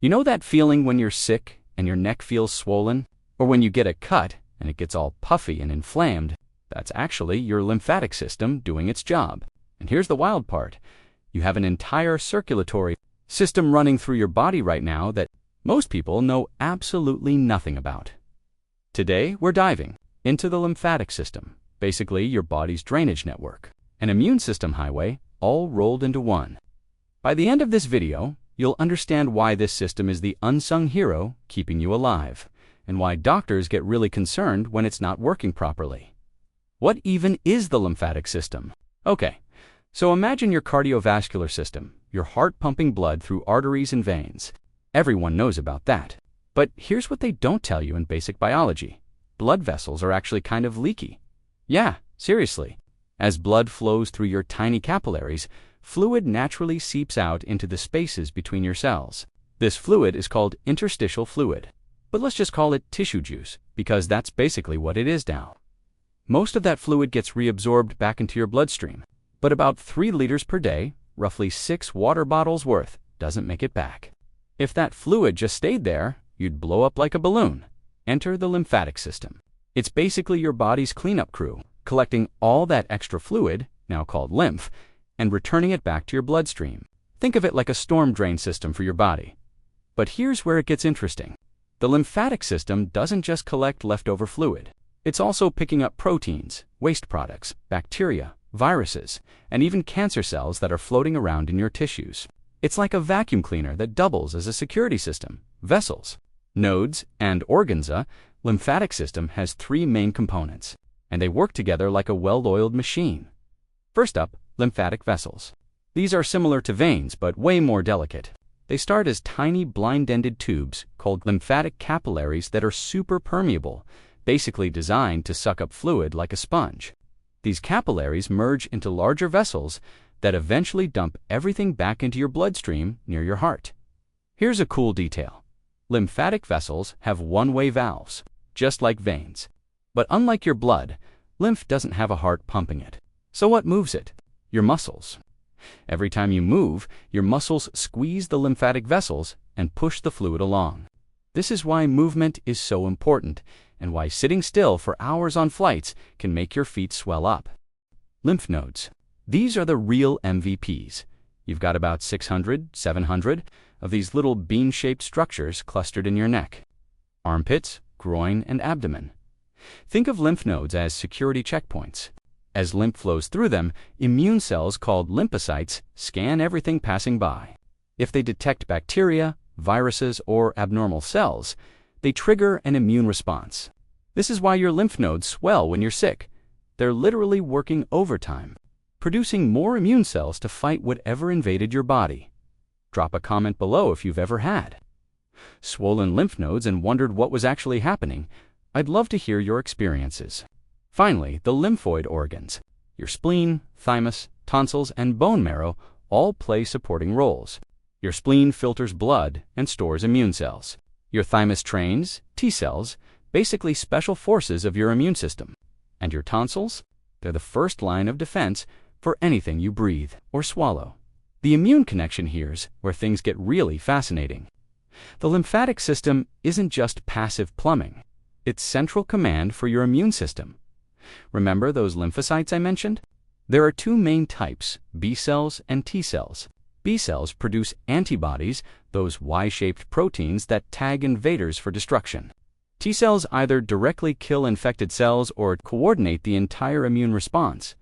You know that feeling when you're sick and your neck feels swollen? Or when you get a cut and it gets all puffy and inflamed? That's actually your lymphatic system doing its job. And here's the wild part. You have an entire circulatory system running through your body right now that most people know absolutely nothing about. Today, we're diving into the lymphatic system, basically your body's drainage network, an immune system highway, all rolled into one. By the end of this video, you'll understand why this system is the unsung hero keeping you alive, and why doctors get really concerned when it's not working properly. What even is the lymphatic system? Okay, so imagine your cardiovascular system, your heart pumping blood through arteries and veins. Everyone knows about that. But here's what they don't tell you in basic biology. Blood vessels are actually kind of leaky. Yeah, seriously. As blood flows through your tiny capillaries, fluid naturally seeps out into the spaces between your cells. This fluid is called interstitial fluid. But let's just call it tissue juice, because that's basically what it is now. Most of that fluid gets reabsorbed back into your bloodstream, but about 3 liters per day, roughly 6 water bottles worth, doesn't make it back. If that fluid just stayed there, you'd blow up like a balloon. Enter the lymphatic system. It's basically your body's cleanup crew, collecting all that extra fluid, now called lymph, and returning it back to your bloodstream. Think of it like a storm drain system for your body. But here's where it gets interesting. The lymphatic system doesn't just collect leftover fluid. It's also picking up proteins, waste products, bacteria, viruses, and even cancer cells that are floating around in your tissues. It's like a vacuum cleaner that doubles as a security system. Vessels, nodes, and organza, lymphatic system has 3 main components, and they work together like a well-oiled machine. First up, lymphatic vessels. These are similar to veins, but way more delicate. They start as tiny blind-ended tubes called lymphatic capillaries that are super permeable, basically designed to suck up fluid like a sponge. These capillaries merge into larger vessels that eventually dump everything back into your bloodstream near your heart. Here's a cool detail. Lymphatic vessels have one-way valves, just like veins. But unlike your blood, lymph doesn't have a heart pumping it. So what moves it? Your muscles. Every time you move, your muscles squeeze the lymphatic vessels and push the fluid along. This is why movement is so important, and why sitting still for hours on flights can make your feet swell up. Lymph nodes. These are the real MVPs. You've got about 600, 700 of these little bean-shaped structures clustered in your neck. Armpits, groin, and abdomen. Think of lymph nodes as security checkpoints. As lymph flows through them, immune cells called lymphocytes scan everything passing by. If they detect bacteria, viruses, or abnormal cells, they trigger an immune response. This is why your lymph nodes swell when you're sick. They're literally working overtime, producing more immune cells to fight whatever invaded your body. Drop a comment below if you've ever had swollen lymph nodes and wondered what was actually happening. I'd love to hear your experiences. Finally, the lymphoid organs. Your spleen, thymus, tonsils, and bone marrow all play supporting roles. Your spleen filters blood and stores immune cells. Your thymus trains T cells, basically special forces of your immune system. And your tonsils? They're the first line of defense for anything you breathe or swallow. The immune connection here's where things get really fascinating. The lymphatic system isn't just passive plumbing. It's central command for your immune system. Remember those lymphocytes I mentioned? There are 2 main types, B cells and T cells. B cells produce antibodies, those Y-shaped proteins that tag invaders for destruction. T cells either directly kill infected cells or coordinate the entire immune response.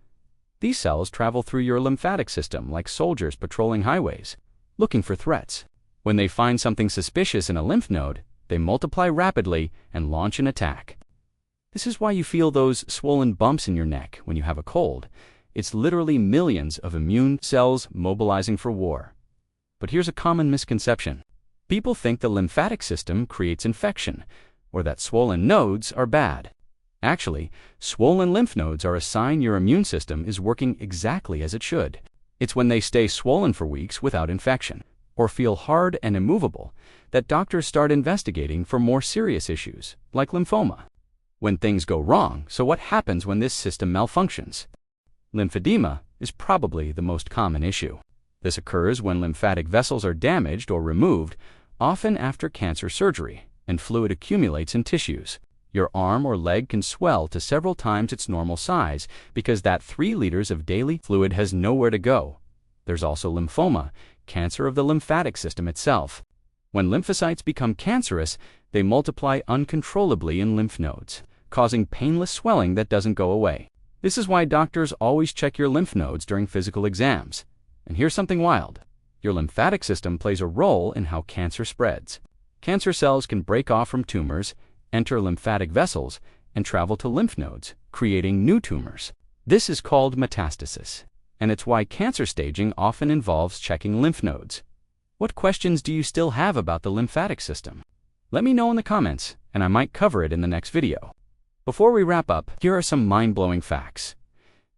These cells travel through your lymphatic system like soldiers patrolling highways, looking for threats. When they find something suspicious in a lymph node, they multiply rapidly and launch an attack. This is why you feel those swollen bumps in your neck when you have a cold. It's literally millions of immune cells mobilizing for war. But here's a common misconception. People think the lymphatic system creates infection, or that swollen nodes are bad. Actually, swollen lymph nodes are a sign your immune system is working exactly as it should. It's when they stay swollen for weeks without infection, or feel hard and immovable, that doctors start investigating for more serious issues, like lymphoma. When things go wrong, so what happens when this system malfunctions? Lymphedema is probably the most common issue. This occurs when lymphatic vessels are damaged or removed, often after cancer surgery, and fluid accumulates in tissues. Your arm or leg can swell to several times its normal size because that 3 liters of daily fluid has nowhere to go. There's also lymphoma, cancer of the lymphatic system itself. When lymphocytes become cancerous, they multiply uncontrollably in lymph nodes, causing painless swelling that doesn't go away. This is why doctors always check your lymph nodes during physical exams. And here's something wild. Your lymphatic system plays a role in how cancer spreads. Cancer cells can break off from tumors, enter lymphatic vessels, and travel to lymph nodes, creating new tumors. This is called metastasis, and it's why cancer staging often involves checking lymph nodes. What questions do you still have about the lymphatic system? Let me know in the comments, and I might cover it in the next video. Before we wrap up, here are some mind-blowing facts.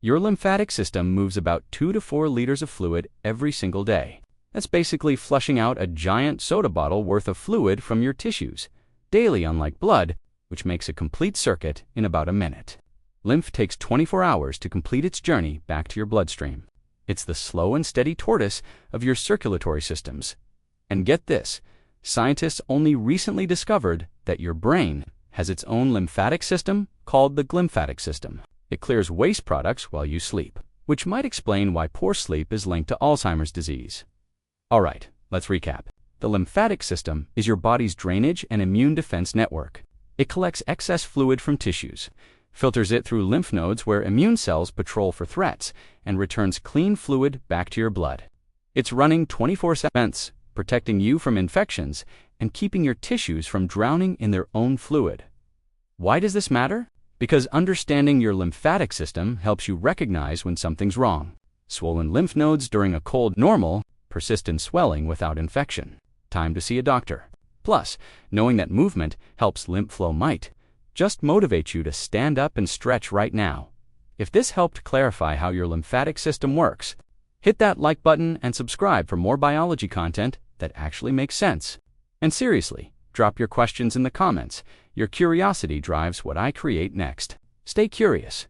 Your lymphatic system moves about 2 to 4 liters of fluid every single day. That's basically flushing out a giant soda bottle worth of fluid from your tissues daily, unlike blood, which makes a complete circuit in about a minute. Lymph takes 24 hours to complete its journey back to your bloodstream. It's the slow and steady tortoise of your circulatory systems. And get this, scientists only recently discovered that your brain has its own lymphatic system called the glymphatic system. It clears waste products while you sleep, which might explain why poor sleep is linked to Alzheimer's disease. All right, let's recap. The lymphatic system is your body's drainage and immune defense network. It collects excess fluid from tissues, filters it through lymph nodes where immune cells patrol for threats, and returns clean fluid back to your blood. It's running 24/7, protecting you from infections and keeping your tissues from drowning in their own fluid. Why does this matter? Because understanding your lymphatic system helps you recognize when something's wrong. Swollen lymph nodes during a cold normal, persistent swelling without infection. Time to see a doctor. Plus, knowing that movement helps lymph flow might just motivate you to stand up and stretch right now. If this helped clarify how your lymphatic system works, hit that like button and subscribe for more biology content that actually makes sense. And seriously, drop your questions in the comments. Your curiosity drives what I create next. Stay curious.